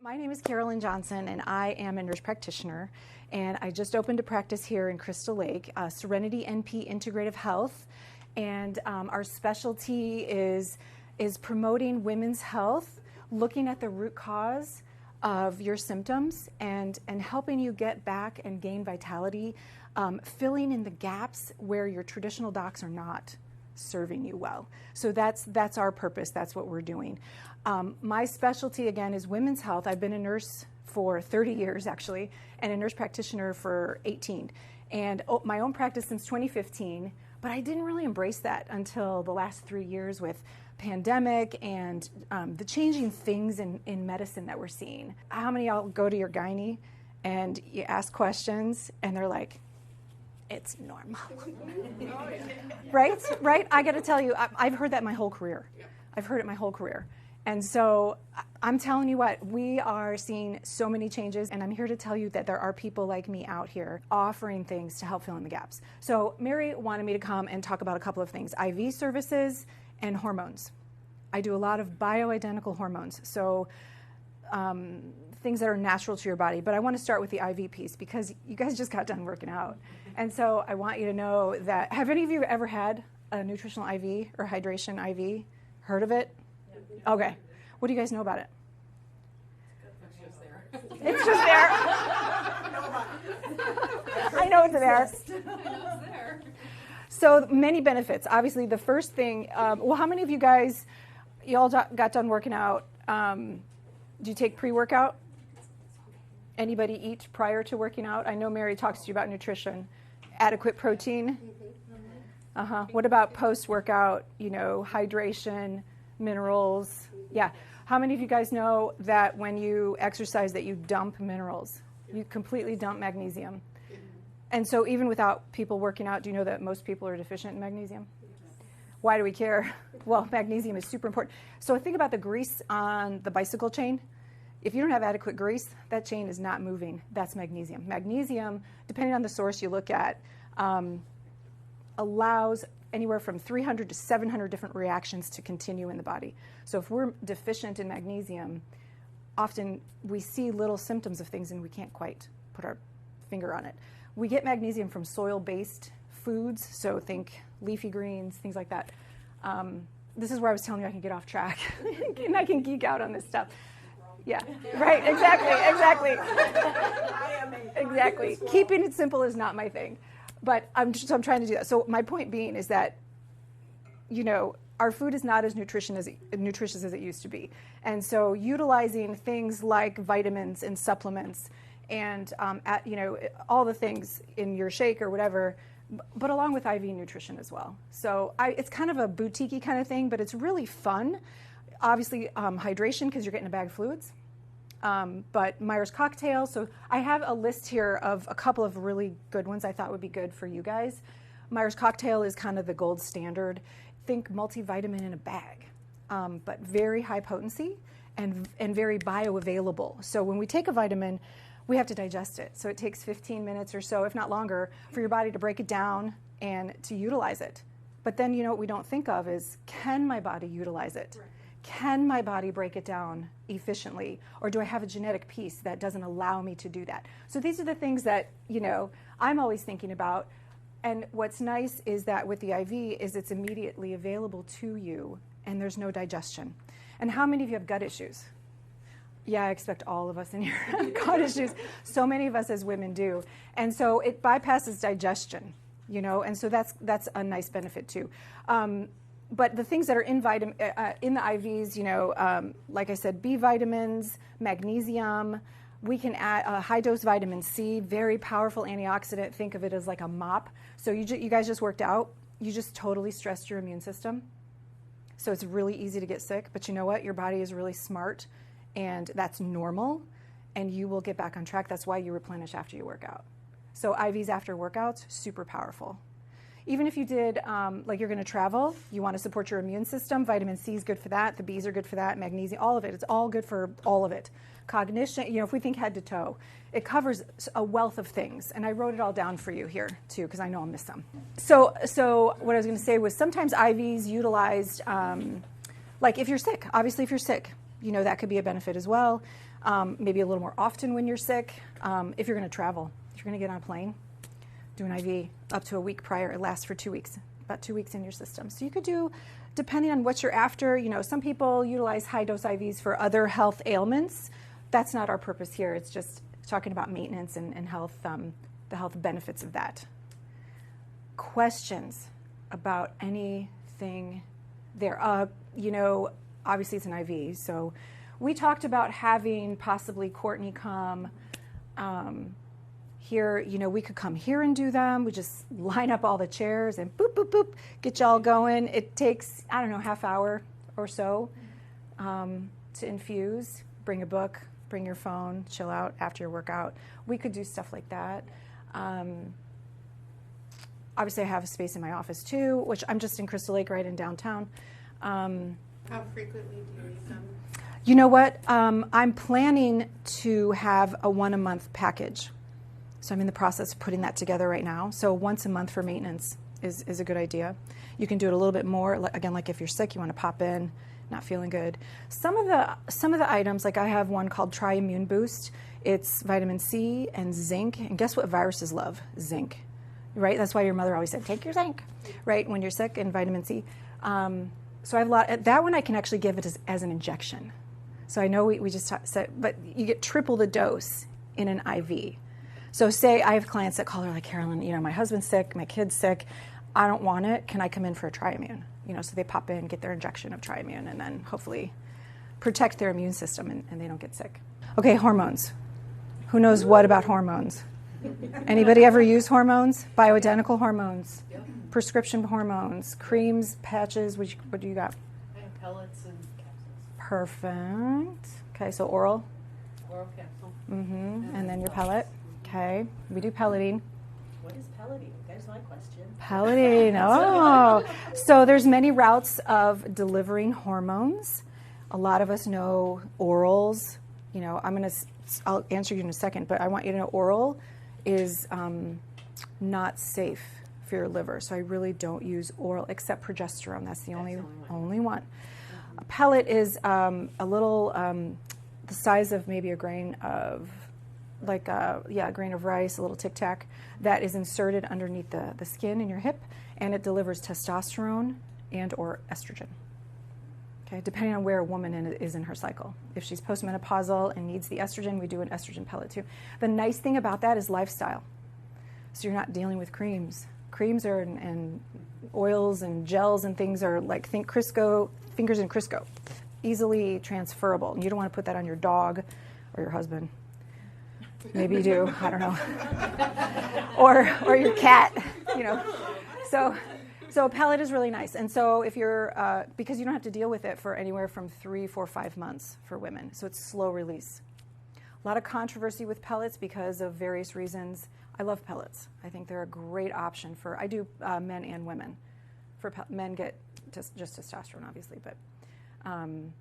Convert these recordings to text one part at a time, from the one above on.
My name is Carolyn Johnson, and I am a nurse practitioner. And I just opened a practice here in Crystal Lake, Serenity NP Integrative Health. And our specialty is promoting women's health, looking at the root cause of your symptoms, and helping you get back and gain vitality, filling in the gaps where your traditional docs are not serving you well. So that's our purpose. That's what we're doing. My specialty, again, is women's health. I've been a nurse for 30 years, actually, and a nurse practitioner for 18. And my own practice since 2015, but I didn't really embrace that until the last 3 years with pandemic and the changing things in medicine that we're seeing. How many of y'all go to your gynae and you ask questions and they're like, it's normal. Right? I got to tell you, I've heard that my whole career. I've heard it my whole career. And so I'm telling you what, we are seeing so many changes, and I'm here to tell you that there are people like me out here offering things to help fill in the gaps. So Mary wanted me to come and talk about a couple of things, IV services and hormones. I do a lot of bioidentical hormones, so things that are natural to your body. But I want to start with the IV piece because you guys just got done working out. And so I want you to know that, have any of you ever had a nutritional IV or hydration IV? Heard of it? Okay. What do you guys know about it? It's just there. It's just there. I know it's there. It's there. So many benefits. Obviously, the first thing, well, how many of you guys, y'all got done working out? Do you take pre-workout? Anybody eat prior to working out? I know Mary talks to you about nutrition. Adequate protein? What about post-workout, hydration, minerals? Yeah. How many of you guys know that when you exercise that you dump minerals? You completely dump magnesium. And so even without people working out, do you know that most people are deficient in magnesium? Why do we care? Well, magnesium is super important. So think about the grease on the bicycle chain. If you don't have adequate grease, that chain is not moving. That's magnesium. Magnesium, depending on the source you look at, allows anywhere from 300 to 700 different reactions to continue in the body. So if we're deficient in magnesium, often we see little symptoms of things and we can't quite put our finger on it. We get magnesium from soil-based foods, so think leafy greens, things like that. This is where I was telling you I can get off track and I can geek out on this stuff. Yeah, right, exactly. Exactly. Keeping it simple is not my thing. But I'm trying to do that. So my point being is that, our food is not as nutritious as it used to be. And so utilizing things like vitamins and supplements and, all the things in your shake or whatever, but along with IV nutrition as well. So it's kind of a boutique-y kind of thing, but it's really fun. Obviously, hydration because you're getting a bag of fluids. But Myers cocktail. So I have a list here of a couple of really good ones I thought would be good for you guys. Myers cocktail is kind of the gold standard. Think multivitamin in a bag, but very high potency and very bioavailable. So when we take a vitamin, we have to digest it. So it takes 15 minutes or so, if not longer, for your body to break it down and to utilize it. But then what we don't think of is, can my body utilize it? Right. Can my body break it down efficiently? Or do I have a genetic piece that doesn't allow me to do that? So these are the things that, I'm always thinking about. And what's nice is that with the IV is it's immediately available to you and there's no digestion. And how many of you have gut issues? Yeah, I expect all of us in here have gut issues. So many of us as women do. And so it bypasses digestion, and so that's a nice benefit too. But the things that are in the IVs, like I said, B vitamins, magnesium. We can add high-dose vitamin C, very powerful antioxidant. Think of it as like a mop. So you guys just worked out. You just totally stressed your immune system. So it's really easy to get sick. But you know what? Your body is really smart, and that's normal, and you will get back on track. That's why you replenish after you work out. So IVs after workouts, super powerful. Even if you did, like you're going to travel, you want to support your immune system, vitamin C is good for that, the Bs are good for that, magnesium, all of it. It's all good for all of it. Cognition, if we think head to toe, it covers a wealth of things. And I wrote it all down for you here, too, because I know I'll miss some. So what I was going to say was sometimes IVs utilized, like if you're sick, obviously if you're sick, that could be a benefit as well. maybe a little more often when you're sick. If you're going to travel, if you're going to get on a plane, do an IV up to a week prior. It lasts for 2 weeks, about 2 weeks in your system. So you could do, depending on what you're after, some people utilize high-dose IVs for other health ailments. That's not our purpose here. It's just talking about maintenance and health, the health benefits of that. Questions about anything there? Obviously it's an IV, so we talked about having possibly Courtney come here. We could come here and do them. We just line up all the chairs and boop, boop, boop, get y'all going. It takes, half hour or so to infuse. Bring a book, bring your phone, chill out after your workout. We could do stuff like that. Obviously, I have a space in my office too, which I'm just in Crystal Lake, right in downtown. How frequently do you use them? You know what? I'm planning to have a 1 a month package. So I'm in the process of putting that together right now. So once a month for maintenance is a good idea. You can do it a little bit more. Again, like if you're sick, you want to pop in, not feeling good. Some of the items, like I have one called Tri-Immune Boost. It's vitamin C and zinc. And guess what viruses love? Zinc. Right? That's why your mother always said, take your zinc, right, when you're sick, and vitamin C. So I have a lot. That one I can actually give it as an injection. So I know we just said, but you get triple the dose in an IV. So say I have clients that call her like, Carolyn, my husband's sick, my kid's sick, I don't want it. Can I come in for a Tri-Immune? So they pop in, get their injection of Tri-Immune, and then hopefully protect their immune system and they don't get sick. Okay, hormones. Who knows what about hormones? Anybody ever use hormones? Bioidentical hormones, prescription hormones, creams, patches. What do you got? I have pellets and capsules. Perfect. Okay, so oral. Oral capsule. And then your pellet. Okay, we do pelleting. What is pelleting? There's my question. Pelleting. Oh, so there's many routes of delivering hormones. A lot of us know orals. I'll answer you in a second, but I want you to know oral is not safe for your liver. So I really don't use oral except progesterone. That's the only one. A pellet is a little the size of maybe a grain of a grain of rice, a little Tic Tac that is inserted underneath the skin in your hip, and it delivers testosterone and or estrogen. Okay, depending on where a woman is in her cycle. If she's postmenopausal and needs the estrogen, we do an estrogen pellet too. The nice thing about that is lifestyle. So you're not dealing with creams. Creams are and oils and gels and things are like, think Crisco, fingers in Crisco, easily transferable. And you don't want to put that on your dog or your husband. Maybe you do, I don't know. or your cat, So a pellet is really nice. And so if you're, because you don't have to deal with it for anywhere from 3, 4, 5 months for women. So it's slow release. A lot of controversy with pellets because of various reasons. I love pellets. I think they're a great option I do men and women. Men get just testosterone, obviously, but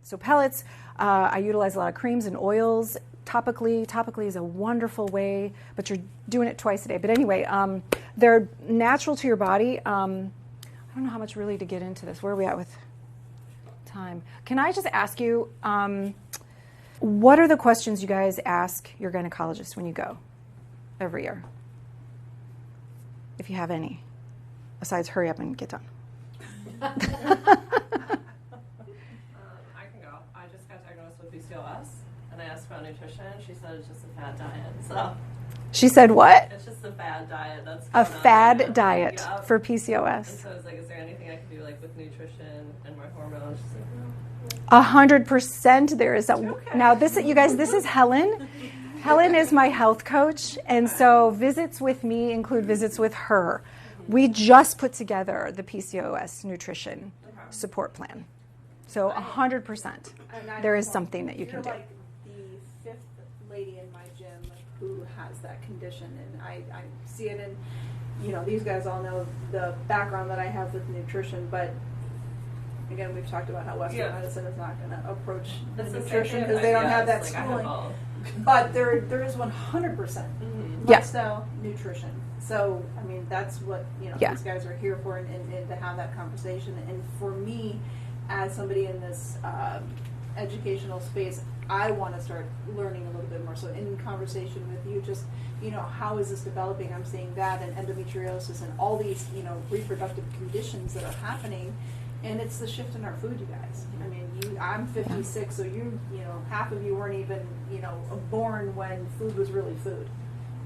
so pellets, I utilize a lot of creams and oils. Topically is a wonderful way, but you're doing it twice a day. But anyway, they're natural to your body. I don't know how much really to get into this. Where are we at with time? Can I just ask you, what are the questions you guys ask your gynecologist when you go every year? If you have any, besides hurry up and get done. I can go. I just got diagnosed with PCOS, and I asked about nutrition. She said it's just a fad diet. So She said what? it's just a fad diet. That's A going on. fad diet Yep. for And PCOS. so I was like, is there anything I can do with nutrition and my hormones? She's like, no. 100% there is. Now, you guys, this is Helen. Helen is my health coach, and so visits with me include visits with her. We just put together the PCOS nutrition support plan. So 100%. There is something that you can do. You're like the 5th lady in my gym who has that condition, and I see it in, these guys all know the background that I have with nutrition, but again, we've talked about how Western medicine is not going to approach the That's the same nutrition thing because as they don't have IBS, that like, I have schooling. both. But there is 100% Yeah. lifestyle nutrition. So, I mean, that's what, Yeah. these guys are here for, and to have that conversation. And for me, as somebody in this educational space, I want to start learning a little bit more. So in conversation with you, just, how is this developing? I'm seeing that and endometriosis and all these, reproductive conditions that are happening. And it's the shift in our food, you guys. I mean, I'm 56, so half of you weren't even, born when food was really food.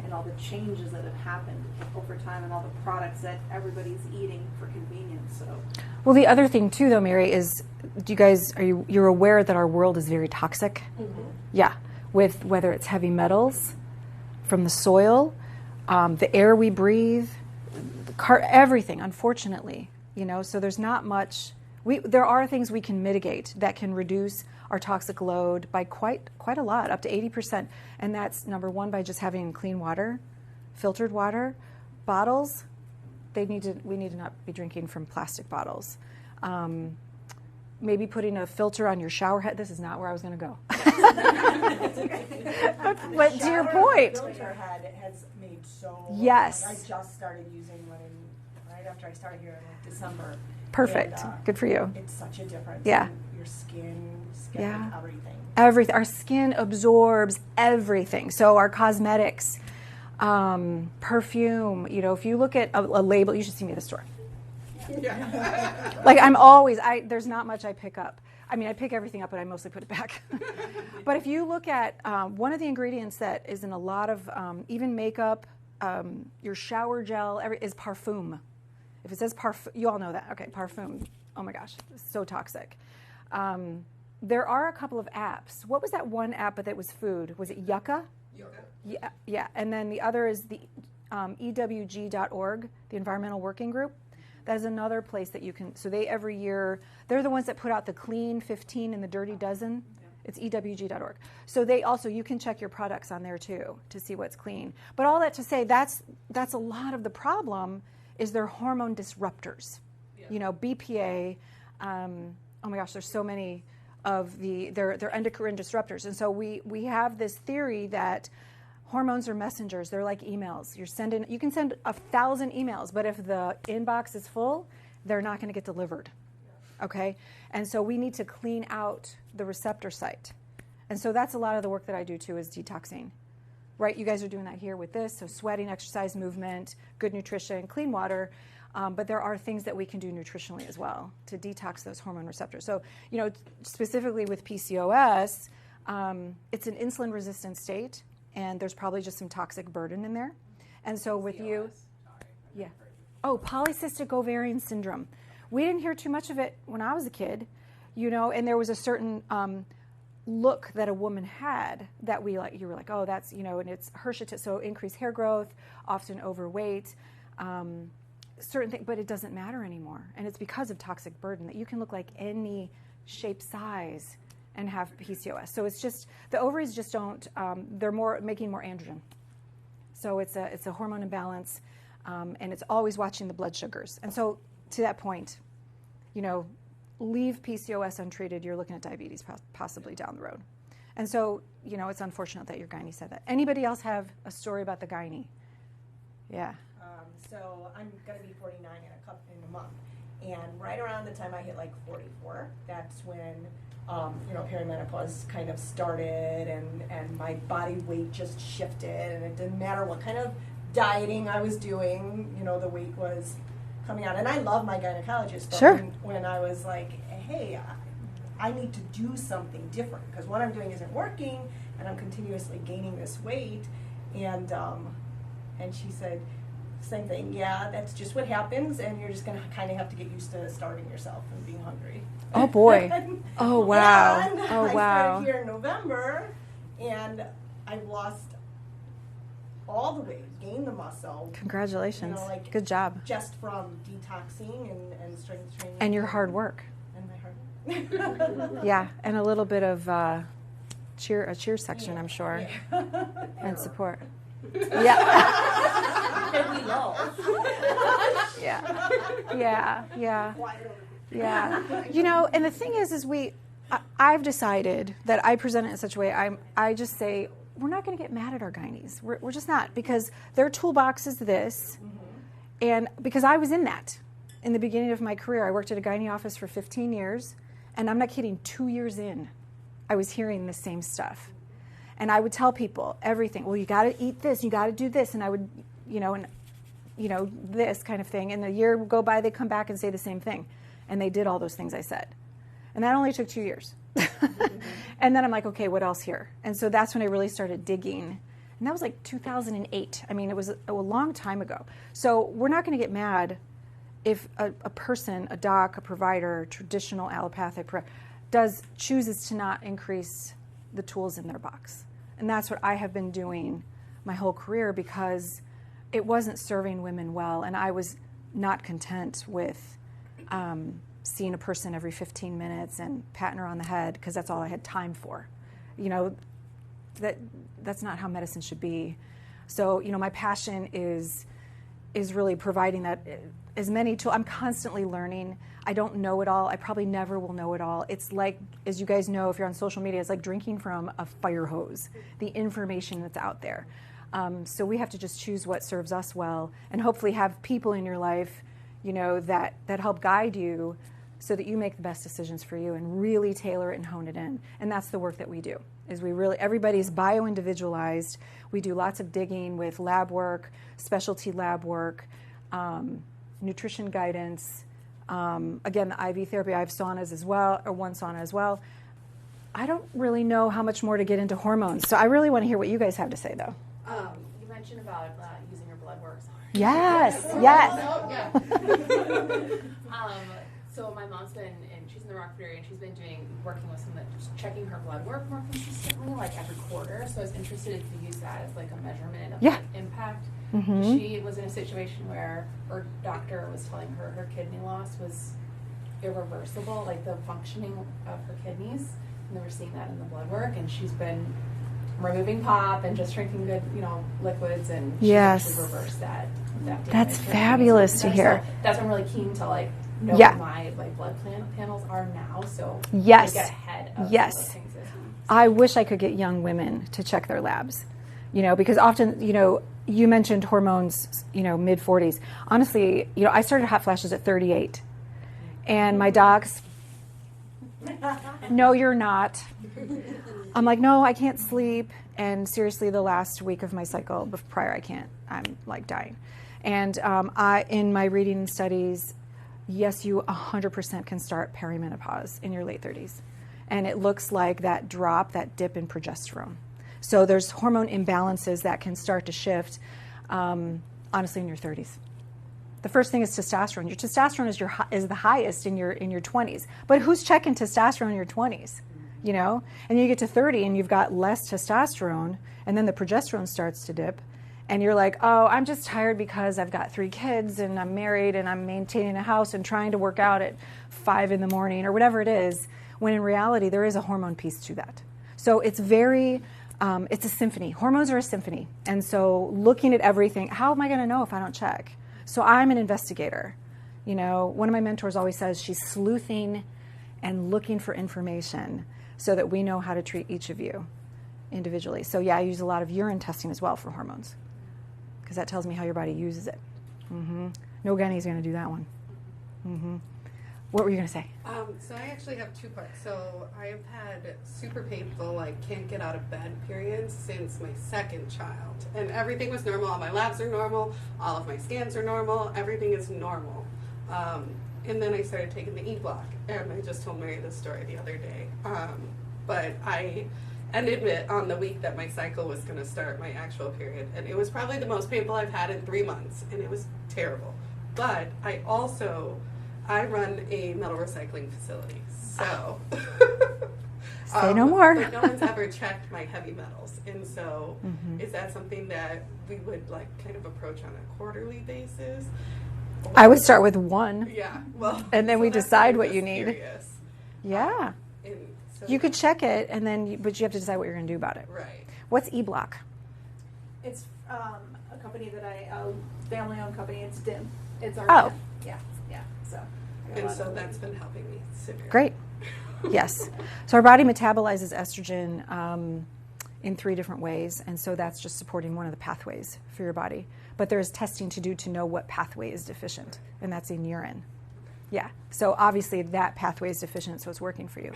And all the changes that have happened over time and all the products that everybody's eating for convenience. So, Well, the other thing too, though, Mary, is you're aware that our world is very toxic? Mm-hmm. Yeah, with whether it's heavy metals from the soil, the air we breathe, everything, unfortunately. So there's not much. There are things we can mitigate that can reduce our toxic load by quite a lot, up to 80%. And that's number one, by just having clean water, filtered water. Bottles, we need to not be drinking from plastic bottles. Maybe putting a filter on your shower head. This is not where I was going to go. But to your point. The filter head has made so. Yes. I just started using one right after I started here in December. Perfect. And, good for you. It's such a difference. Yeah. In your skin, Yeah. everything. Everything. Our skin absorbs everything. So our cosmetics, perfume. If you look at a label, you should see me at the store. Like there's not much I pick up. I mean, I pick everything up, but I mostly put it back. But if you look at one of the ingredients that is in a lot of even makeup, your shower gel, is parfum. If it says parfum, you all know that. Okay, parfum. Oh my gosh, it's so toxic. There are a couple of apps. What was that one app that was food? Was it Yucca? Yucca. Yeah. And then the other is the EWG.org, the Environmental Working Group. That is another place that you can. So they every year, they're the ones that put out the Clean 15 and the Dirty Dozen. It's EWG.org. So you can check your products on there too to see what's clean. But all that to say, that's a lot of the problem is their hormone disruptors. Yeah. BPA. Oh my gosh, there's so many of they're endocrine disruptors. And so we have this theory that hormones are messengers. They're like emails. You can send 1,000 emails, but if the inbox is full, they're not going to get delivered. Okay? And so we need to clean out the receptor site. And so that's a lot of the work that I do too, is detoxing. Right? You guys are doing that here with this. So sweating, exercise, movement, good nutrition, clean water. But there are things that we can do nutritionally as well to detox those hormone receptors. So, specifically with PCOS, it's an insulin-resistant state, and there's probably just some toxic burden in there. And so with you, yeah. Oh, polycystic ovarian syndrome. We didn't hear too much of it when I was a kid, and there was a certain look that a woman had that you were like, oh, that's, and it's Hirschsprung, so increased hair growth, often overweight, certain things, but it doesn't matter anymore. And it's because of toxic burden that you can look like any shape, size, and have PCOS. So it's just, the ovaries just don't, they're making more androgen. So it's a hormone imbalance, and it's always watching the blood sugars. And so to that point, leave PCOS untreated, you're looking at diabetes possibly down the road. And so, it's unfortunate that your gynae said that. Anybody else have a story about the gynae? Yeah. So I'm going to be 49 in a month. And right around the time I hit like 44, that's when, perimenopause kind of started and my body weight just shifted, and it didn't matter what kind of dieting I was doing, the weight was coming out. And I love my gynecologist, but sure. when I was like, hey, I need to do something different because what I'm doing isn't working and I'm continuously gaining this weight. And she said, same thing, yeah, that's just what happens, and you're just going to kind of have to get used to starving yourself and being hungry. Oh, boy. Oh, wow. And oh, I wow. started here in November, and I've lost all the weight, gained the muscle. Congratulations. Good job. Just from detoxing and strength training. And your hard work. And my hard work. Yeah, and a little bit of a cheer section, I'm sure, and support. Yeah. And we know. Yeah. And the thing is I've decided that I present it in such a way, I just say, we're not going to get mad at our gynaes. We're just not, because their toolbox is this, and because I was in that in the beginning of my career. I worked at a gynae office for 15 years, and I'm not kidding, 2 years in, I was hearing the same stuff. And I would tell people everything. Well, you got to eat this, you got to do this. And I would, this kind of thing. And a year would go by, they'd come back and say the same thing. And they did all those things I said. And that only took 2 years. And then I'm like, okay, what else here? And so that's when I really started digging. And that was like 2008. I mean, it was a long time ago. So we're not going to get mad if a person, a doc, a provider, traditional allopathic, chooses to not increase the tools in their box. And that's what I have been doing my whole career, because it wasn't serving women well. And I was not content with seeing a person every 15 minutes and patting her on the head, because that's all I had time for. That's not how medicine should be. So, my passion is really providing that as many tools. I'm constantly learning. I don't know it all. I probably never will know it all. It's like, as you guys know, if you're on social media, it's like drinking from a fire hose, the information that's out there. So we have to just choose what serves us well, and hopefully have people in your life, that help guide you so that you make the best decisions for you and really tailor it and hone it in. And that's the work that we do. Everybody's bio-individualized. We do lots of digging with lab work, specialty lab work, nutrition guidance. Again, the IV therapy, I have saunas as well, or one sauna as well. I don't really know how much more to get into hormones, so I really want to hear what you guys have to say, though. You mentioned about using your blood work. Yes. So my mom's been, and she's in the Rockford area, and she's been working with someone just checking her blood work more consistently, like every quarter. So I was interested to use that as like a measurement of like, impact. Mm-hmm. She was in a situation where her doctor was telling her her kidney loss was irreversible, like the functioning of her kidneys, and they were seeing that in the blood work. And she's been removing pop and just drinking good, liquids, and she actually reversed that damage. That's fabulous to hear. So that's why I'm really keen to know what my blood panels are now, so I get ahead of those things. I wish I could get young women to check their labs, because often, you mentioned hormones, mid 40s. Honestly, I started hot flashes at 38, and my docs, no, you're not. I'm like, no, I can't sleep. And seriously, the last week of my cycle prior, I can't. I'm like dying. And in my reading studies, yes, you 100% can start perimenopause in your late 30s. And it looks like that dip in progesterone. So there's hormone imbalances that can start to shift, honestly, in your 30s. The first thing is testosterone. Your testosterone is the highest in your 20s. But who's checking testosterone in your 20s? And you get to 30 and you've got less testosterone, and then the progesterone starts to dip. And you're like, oh, I'm just tired because I've got 3 kids and I'm married and I'm maintaining a house and trying to work out at 5 in the morning or whatever it is, when in reality there is a hormone piece to that. So it's it's a symphony. Hormones are a symphony. And so looking at everything, how am I going to know if I don't check? So I'm an investigator. One of my mentors always says she's sleuthing and looking for information so that we know how to treat each of you individually. So yeah, I use a lot of urine testing as well for hormones, because that tells me how your body uses it. Mm-hmm. No gunny's going to do that one. Mm-hmm. What were you going to say? So I actually have 2 parts. So I have had super painful, can't get out of bed periods since my second child. And everything was normal. All my labs are normal. All of my scans are normal. Everything is normal. And then I started taking the E-block. And I just told Mary this story the other day. But I ended it on the week that my cycle was going to start, my actual period. And it was probably the most painful I've had in 3 months. And it was terrible. But I run a metal recycling facility. So say no more. But no one's ever checked my heavy metals. And so is that something that we would kind of approach on a quarterly basis? I would start with 1. Yeah. Well, and then we decide what you need. Curious. Yeah. So you could check it, and then but you have to decide what you're going to do about it. Right. What's E-block? It's a company that family-owned company. It's DIM. It's our Oh. DIM. Yeah. So. And so that's been helping me severely. Great. Yes. So our body metabolizes estrogen in 3 different ways, and so that's just supporting one of the pathways for your body. But there's testing to do to know what pathway is deficient, and that's in urine. Yeah. So obviously that pathway is deficient, so it's working for you.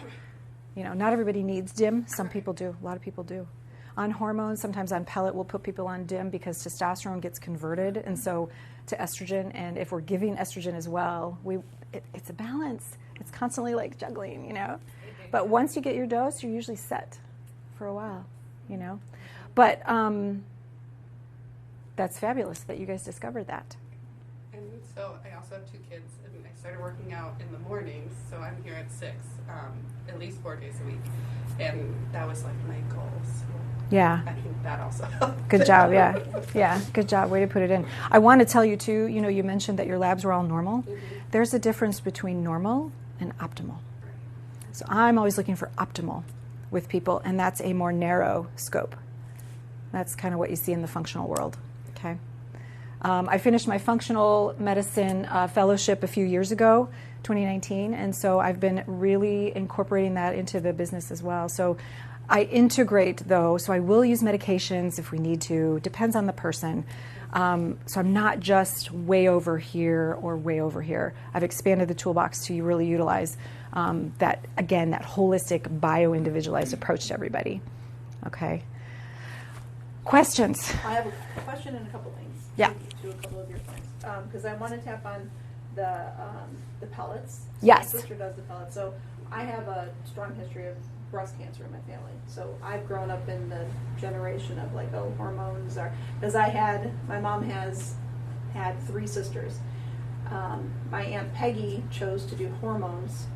You know, not everybody needs DIM. Some people do. A lot of people do. On hormones, sometimes on pellet, we'll put people on DIM because testosterone gets converted, and so to estrogen. And if we're giving estrogen as well, it's a balance. It's constantly like juggling, you know. But once you get your dose, you're usually set for a while, you know. But that's fabulous that you guys discovered that. And so I also have 2 kids, and I started working out in the mornings, so I'm here at 6, at least 4 days a week, and that was like my goals. Yeah. I think that also helped. Good job, yeah. Yeah, good job. Way to put it in. I want to tell you, too, you know, you mentioned that your labs were all normal. Mhm. There's a difference between normal and optimal. So I'm always looking for optimal with people, and that's a more narrow scope. That's kind of what you see in the functional world, okay? I finished my functional medicine fellowship a few years ago, 2019, and so I've been really incorporating that into the business as well. So I integrate, though, so I will use medications if we need to. Depends on the person. So I'm not just way over here or way over here. I've expanded the toolbox to really utilize that, again, that holistic, bio-individualized approach to everybody. Okay. Questions? I have a question and a couple things. Yeah. To a couple of your points, because I want to tap on the pellets. So Yes. My sister does the pellets, so I have a strong history of breast cancer in my family. So I've grown up in the generation of like, oh, hormones are, because my mom has had 3 sisters. My Aunt Peggy chose to do hormones,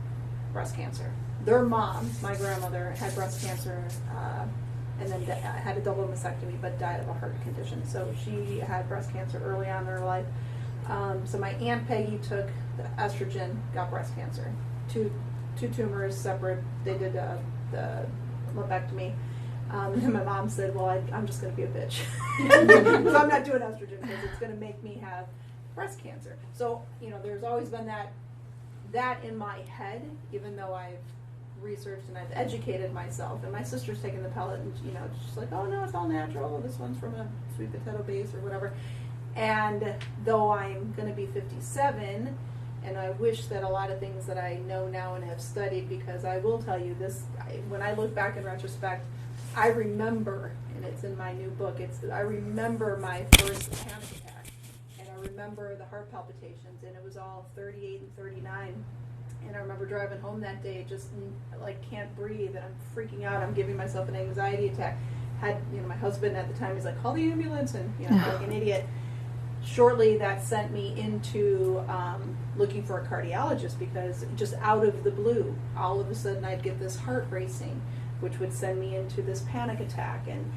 breast cancer. Their mom, my grandmother, had breast cancer, and then had a double mastectomy, but died of a heart condition. So she had breast cancer early on in her life. So my Aunt Peggy took the estrogen, got breast cancer. Two tumors separate. They did the lumpectomy. And then my mom said, well, I'm just going to be a bitch. So I'm not doing estrogen because it's going to make me have breast cancer. So, you know, there's always been that in my head, even though I've researched and I've educated myself. And my sister's taken the pellet and, you know, she's like, oh, no, it's all natural. This one's from a sweet potato base or whatever. And though I'm going to be 57, and I wish that a lot of things that I know now and have studied, because I will tell you this, when I look back in retrospect, I remember, and it's in my new book, I remember my first panic attack, and I remember the heart palpitations, and it was all 38 and 39, and I remember driving home that day, just like can't breathe, and I'm freaking out, I'm giving myself an anxiety attack. Had, you know, my husband at the time, he's like, call the ambulance, and, you know, like an idiot. Shortly, that sent me into looking for a cardiologist, because just out of the blue, all of a sudden I'd get this heart racing, which would send me into this panic attack. And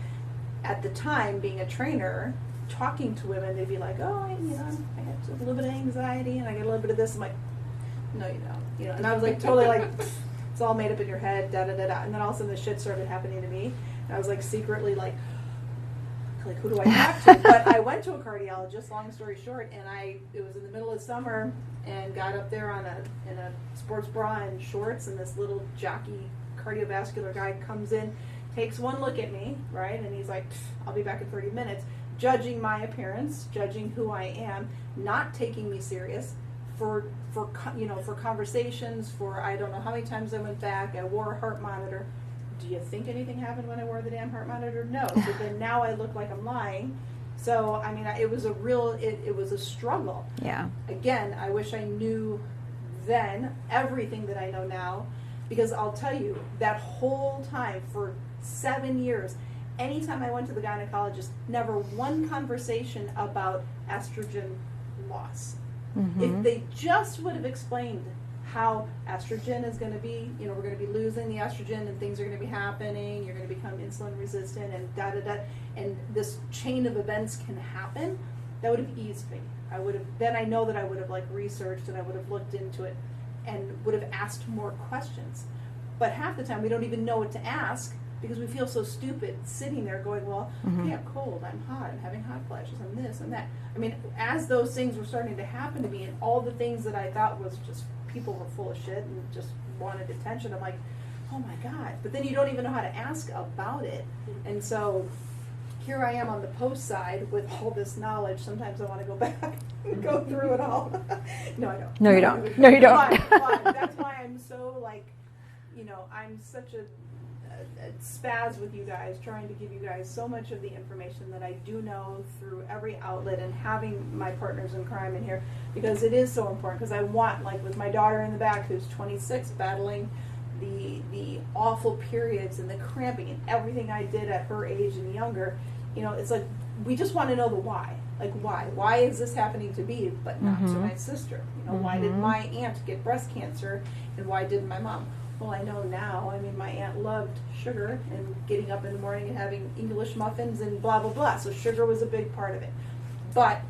at the time, being a trainer, talking to women, they'd be like, oh, I have a little bit of anxiety and I get a little bit of this. I'm like, no, you don't. You know, and I was like totally like, it's all made up in your head, da da da da. And then all of a sudden the shit started happening to me. And I was like secretly like, who do I talk to? But I went to a cardiologist, long story short, and it was in the middle of summer, and got up there in a sports bra and shorts, and this little jockey cardiovascular guy comes in, takes one look at me, right, and he's like, I'll be back in 30 minutes, judging my appearance, judging who I am, not taking me serious, for conversations, for I don't know how many times I went back. I wore a heart monitor. Do you think anything happened when I wore the damn heart monitor? No. So then now I look like I'm lying. So, I mean, it was a struggle. Yeah. Again, I wish I knew then everything that I know now, because I'll tell you, that whole time for 7 years, anytime I went to the gynecologist, never one conversation about estrogen loss. Mm-hmm. If they just would have explained how estrogen is going to be, we're going to be losing the estrogen and things are going to be happening, you're going to become insulin resistant and da-da-da, and this chain of events can happen, that would have eased me. I know that I would have researched and I would have looked into it and would have asked more questions. But half the time we don't even know what to ask because we feel so stupid sitting there going, well, hey, I'm cold, I'm hot, I'm having hot flashes, I'm this and that. I mean, as those things were starting to happen to me and all the things that I thought was just people were full of shit and just wanted attention, I'm like, oh my God. But then you don't even know how to ask about it. And so here I am on the post side with all this knowledge. Sometimes I want to go back and go through it all. No, I don't. No, you don't. No, you don't. But that's why I'm so I'm such a spaz with you guys, trying to give you guys so much of the information that I do know through every outlet, and having my partners in crime in here, because it is so important. Because I want, like with my daughter in the back who's 26, battling the awful periods and the cramping and everything I did at her age and younger, it's like we just want to know the why. Like, why is this happening to me but not to my sister? Why did my aunt get breast cancer and why didn't my mom? Well, I know now. I mean, my aunt loved sugar and getting up in the morning and having English muffins and blah blah blah. So sugar was a big part of it. But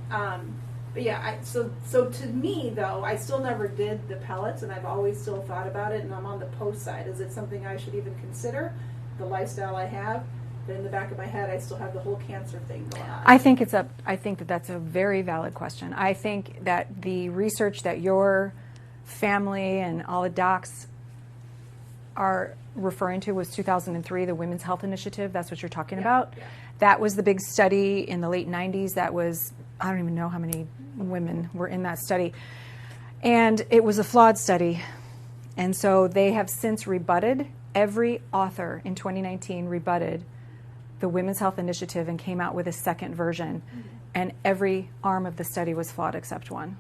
yeah, so to me though, I still never did the pellets, and I've always still thought about it. And I'm on the post side. Is it something I should even consider? The lifestyle I have. But in the back of my head, I still have the whole cancer thing going on. I think that's a very valid question. I think that the research that your family and all the docs are referring to was 2003, the Women's Health Initiative. That's what you're talking about. Yeah. That was the big study in the late 90s. That was, I don't even know how many women were in that study. And it was a flawed study. And so they have since rebutted, every author in 2019 rebutted the Women's Health Initiative and came out with a second version. And every arm of the study was flawed except one.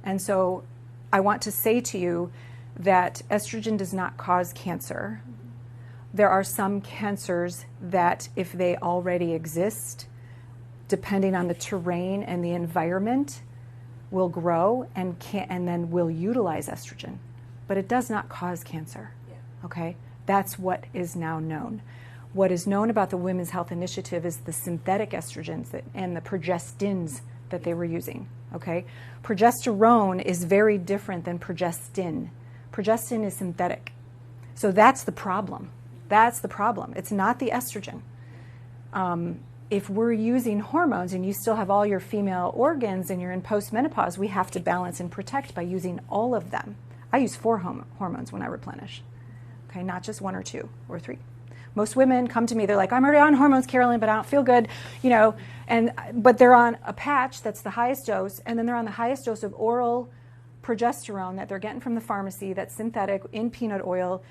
And so I want to say to you that estrogen does not cause cancer. There are some cancers that, if they already exist, depending on the terrain and the environment, will grow and then will utilize estrogen. But it does not cause cancer. Okay? That's what is now known. What is known about the Women's Health Initiative is the synthetic estrogens and the progestins that they were using. Okay? Progesterone is very different than progestin. Progestin is synthetic. So that's the problem. That's the problem. It's not the estrogen. If we're using hormones and you still have all your female organs and you're in postmenopause, we have to balance and protect by using all of them. I use 4 hormones when I replenish. Okay, not just 1 or 2 or 3. Most women come to me, they're like, I'm already on hormones, Carolyn, but I don't feel good, but they're on a patch that's the highest dose, and then they're on the highest dose of oral progesterone that they're getting from the pharmacy that's synthetic in peanut oil,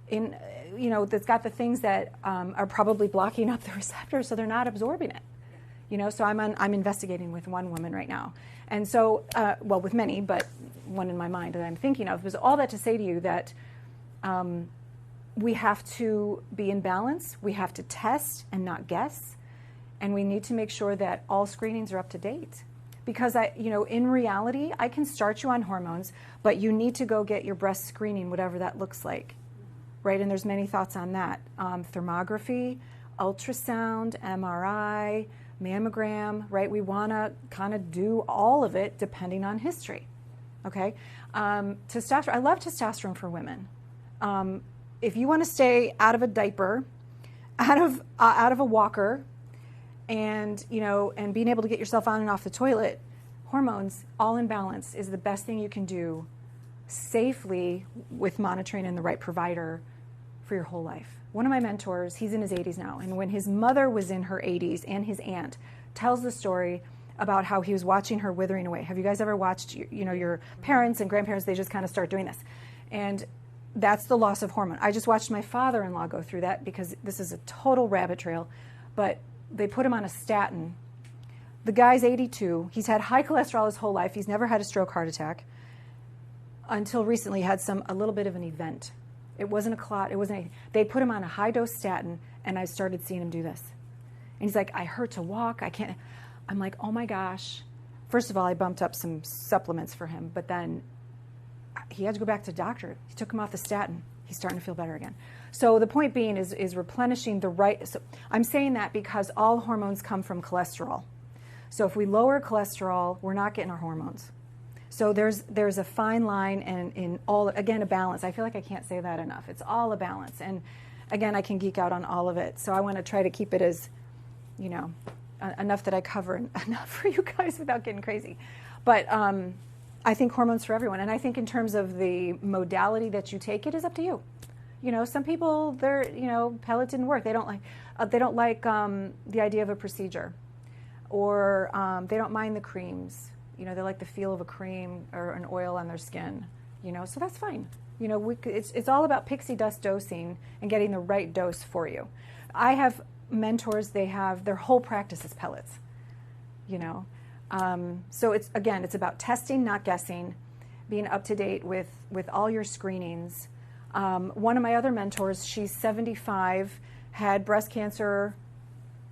that's got the things that are probably blocking up the receptors, so they're not absorbing it. So I'm investigating with one woman right now, and so with many, but one in my mind that I'm thinking of. Was all that to say to you that we have to be in balance. We have to test and not guess, and we need to make sure that all screenings are up to date. Because in reality, I can start you on hormones, but you need to go get your breast screening, whatever that looks like, right? And there's many thoughts on that. Thermography, ultrasound, MRI, mammogram, right? We want to kind of do all of it depending on history, okay? Testosterone, I love testosterone for women. If you want to stay out of a diaper, out of a walker, and being able to get yourself on and off the toilet, hormones all in balance is the best thing you can do safely with monitoring and the right provider for your whole life. One of my mentors, he's in his 80s now, and when his mother was in her 80s and his aunt, tells the story about how he was watching her withering away. Have you guys ever watched your parents and grandparents? They just kind of start doing this, and that's the loss of hormone. I just watched my father-in-law go through that, because this is a total rabbit trail, but they put him on a statin. The guy's 82. He's had high cholesterol his whole life. He's never had a stroke, heart attack, until recently he had a little bit of an event. It wasn't a clot. It wasn't anything. They put him on a high-dose statin, and I started seeing him do this. And he's like, I hurt to walk. I can't. I'm like, oh my gosh. First of all, I bumped up some supplements for him, but then he had to go back to the doctor. He took him off the statin. He's starting to feel better again. So the point being is replenishing the right. So I'm saying that because all hormones come from cholesterol. So if we lower cholesterol, we're not getting our hormones. So there's a fine line, and in all, again, a balance. I feel like I can't say that enough. It's all a balance. And again, I can geek out on all of it. So I want to try to keep it as, enough that I cover enough for you guys without getting crazy. But I think hormones for everyone. And I think in terms of the modality that you take, it is up to you. Some people, pellet didn't work. They don't like the idea of a procedure, or they don't mind the creams. They like the feel of a cream or an oil on their skin. So that's fine. You know, it's all about pixie dust dosing and getting the right dose for you. I have mentors, their whole practice is pellets, you know. So it's about testing, not guessing, being up to date with all your screenings. One of my other mentors, she's 75, had breast cancer,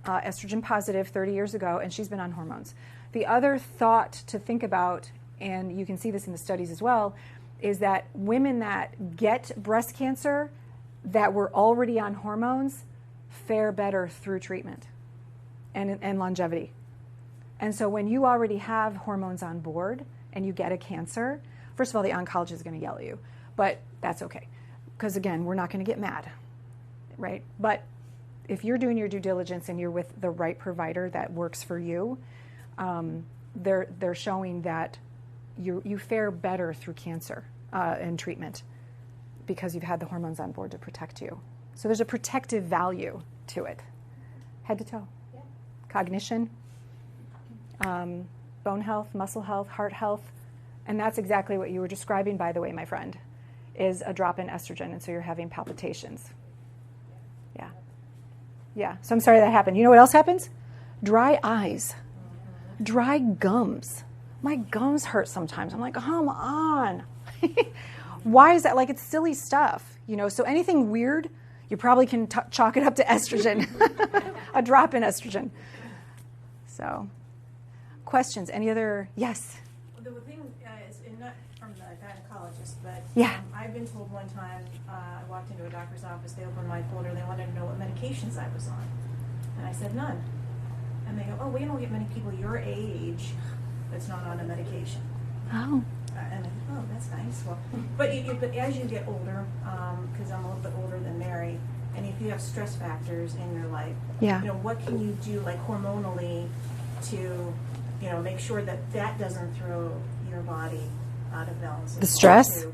estrogen positive 30 years ago, and she's been on hormones. The other thought to think about, and you can see this in the studies as well, is that women that get breast cancer that were already on hormones fare better through treatment and longevity. And so when you already have hormones on board and you get a cancer, first of all, the oncologist is going to yell at you, but that's okay. Because again, we're not going to get mad, right? But if you're doing your due diligence and you're with the right provider that works for you, they're showing that you fare better through cancer and treatment because you've had the hormones on board to protect you. So there's a protective value to it, head to toe. Yeah. Cognition, bone health, muscle health, heart health, and that's exactly what you were describing, by the way, my friend, is a drop in estrogen, and so you're having palpitations. Yeah. Yeah, so I'm sorry that happened. You know what else happens? Dry eyes, dry gums. My gums hurt sometimes. I'm like, come on. Why is that? Like, it's silly stuff, you know? So anything weird, you probably can chalk it up to estrogen, a drop in estrogen. So, questions? Any other? Yes. Well, the thing is, not from the gynecologist, but Yeah. I've been told one time, I walked into a doctor's office, they opened my folder, they wanted to know what medications I was on. And I said, none. And they go, oh, we don't get many people your age that's not on a medication. Oh. And I thought, oh, that's nice. Well, but as you get older, because I'm a little bit older than Mary, and if you have stress factors in your life, Yeah. you know, what can you do, like hormonally, to, you know, make sure that that doesn't throw your body out of balance? The stress?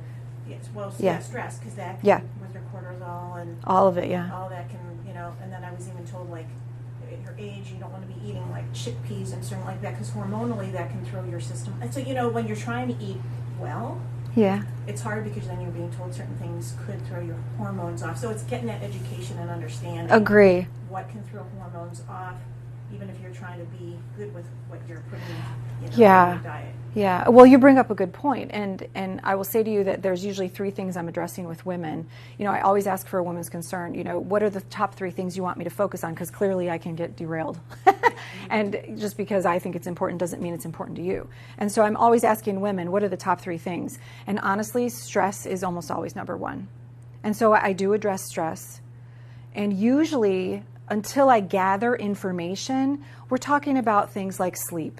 Yes, well, Yeah. stress, because that can, Yeah. with your cortisol and All of it, yeah. all that can, you know, and then I was even told, like, at your age, you don't want to be eating, like, chickpeas and something like that, because hormonally that can throw your system. And so, you know, when you're trying to eat well, Yeah. it's hard because then you're being told certain things could throw your hormones off. So it's getting that education and understanding Agree. what can throw hormones off, even if you're trying to be good with what you're putting, you know, Yeah. in your diet. Yeah, well, you bring up a good point, and I will say to you that there's usually 3 things I'm addressing with women. You know, I always ask for a woman's concern. You know, what are the top 3 things you want me to focus on? Because clearly I can get derailed, and just because I think it's important doesn't mean it's important to you. And so I'm always asking women, what are the top 3 things? And honestly, stress is almost always number 1. And so I do address stress, and usually until I gather information, we're talking about things like sleep.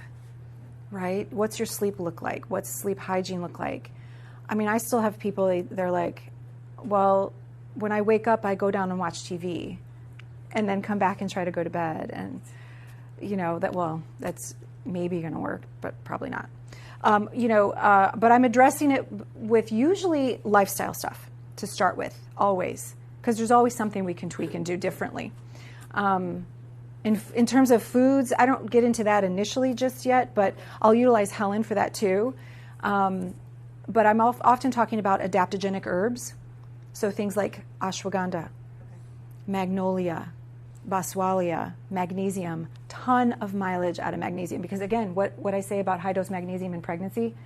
Right? What's your sleep look like? What's sleep hygiene look like? I mean, I still have people, they're like, well, when I wake up, I go down and watch TV and then come back and try to go to bed. And, you know, that's maybe going to work, but probably not. But I'm addressing it with usually lifestyle stuff to start with, always, because there's always something we can tweak and do differently. In terms of foods, I don't get into that initially just yet, but I'll utilize Helen for that too. But I'm often talking about adaptogenic herbs, so things like ashwagandha, magnolia, boswellia, magnesium, ton of mileage out of magnesium. Because again, what I say about high-dose magnesium in pregnancy,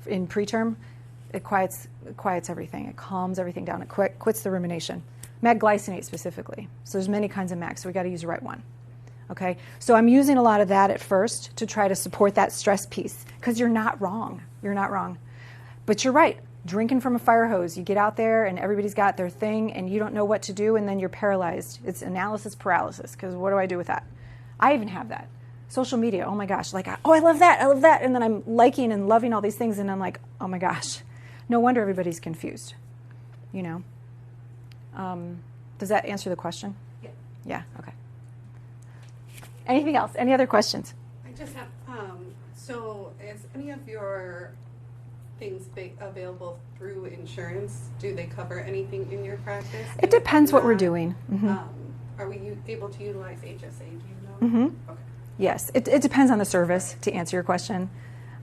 in preterm, it quiets everything. It calms everything down. It quits the rumination. Magglycinate specifically. So there's many kinds of mag, so we got to use the right one. Okay, so I'm using a lot of that at first to try to support that stress piece, because you're not wrong. You're not wrong. But you're right. Drinking from a fire hose, you get out there and everybody's got their thing and you don't know what to do, and then you're paralyzed. It's analysis paralysis, because what do I do with that? I even have that. Social media, oh my gosh, like, oh, I love that. And then I'm liking and loving all these things, and I'm like, oh my gosh. No wonder everybody's confused, you know. Does that answer the question? Yeah. Yeah, okay. Anything else? Any other questions? I just have, so is any of your things available through insurance? Do they cover anything in your practice? It depends what we're Not, doing. Mm-hmm. Are we able to utilize HSA? Do you know? Mm-hmm. Okay. Yes, it depends on the service, to answer your question.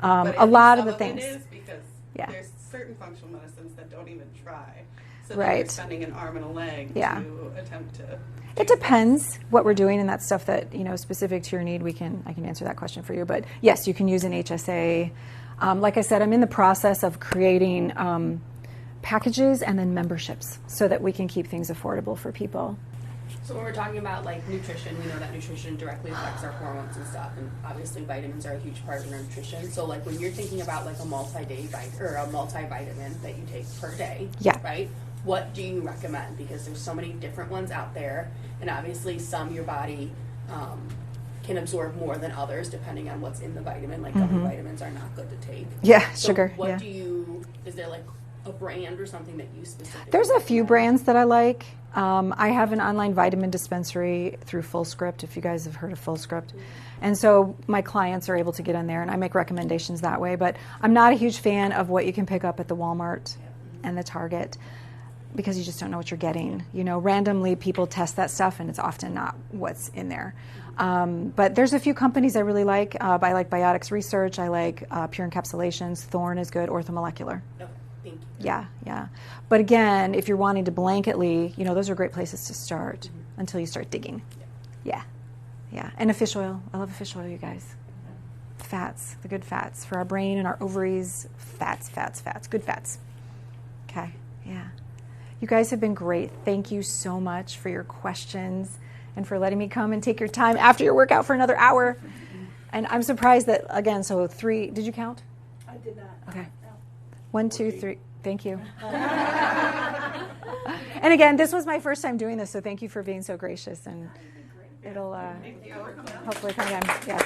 But A lot of the some things. It is because Yeah. there's certain functional medicines that don't even try. So then Right. you're spending an arm and a leg Yeah. to attempt to. It depends what we're doing, and that's stuff that, specific to your need. I can answer that question for you. But yes, you can use an HSA. Like I said, I'm in the process of creating packages and then memberships so that we can keep things affordable for people. So when we're talking about like nutrition, we know that nutrition directly affects our hormones and stuff, and obviously vitamins are a huge part of our nutrition. So like when you're thinking about like a multi-day or a multivitamin that you take per day, Yeah. right? What do you recommend? Because there's so many different ones out there, and obviously some your body can absorb more than others depending on what's in the vitamin. Like gummy vitamins are not good to take. Yeah, So sugar. What Yeah. is there like a brand or something that you specifically There's a few recommend? brands that I like. I have an online vitamin dispensary through FullScript, if you guys have heard of FullScript. And so my clients are able to get in there, and I make recommendations that way. But I'm not a huge fan of what you can pick up at the Walmart and the Target, because you just don't know what you're getting. Randomly people test that stuff, and it's often not what's in there. But there's a few companies I really like. I like Biotics Research. I like Pure Encapsulations. Thorne is good. Orthomolecular. Okay, thank you. Yeah. But again, if you're wanting to blanketly, those are great places to start until you start digging. Yeah. And a fish oil. I love a fish oil, you guys. Fats, the good fats for our brain and our ovaries. Fats. Good fats. Okay. Yeah. You guys have been great. Thank you so much for your questions and for letting me come and take your time after your workout for another hour. And I'm surprised that, again, so 3, did you count? I did not. Okay. 1, 2, 3. Thank you. And again, this was my first time doing this, so thank you for being so gracious. And it'll hopefully come again. Yeah.